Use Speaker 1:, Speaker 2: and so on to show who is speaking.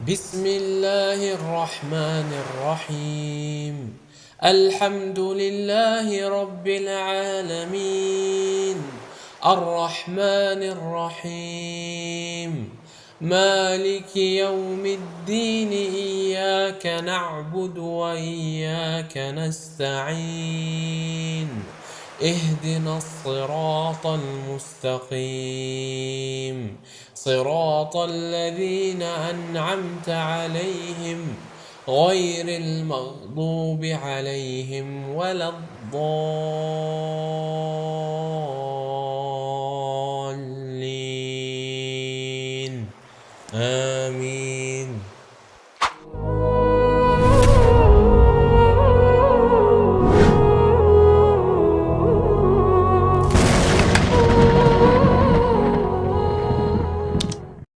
Speaker 1: بسم الله الرحمن الرحيم. الحمد لله رب العالمين، الرحمن الرحيم، مالك يوم الدين. إياك نعبد وإياك نستعين، اهدنا الصراط المستقيم، صراط الذين أنعمت عليهم غير المغضوب عليهم ولا الضالين. آمين.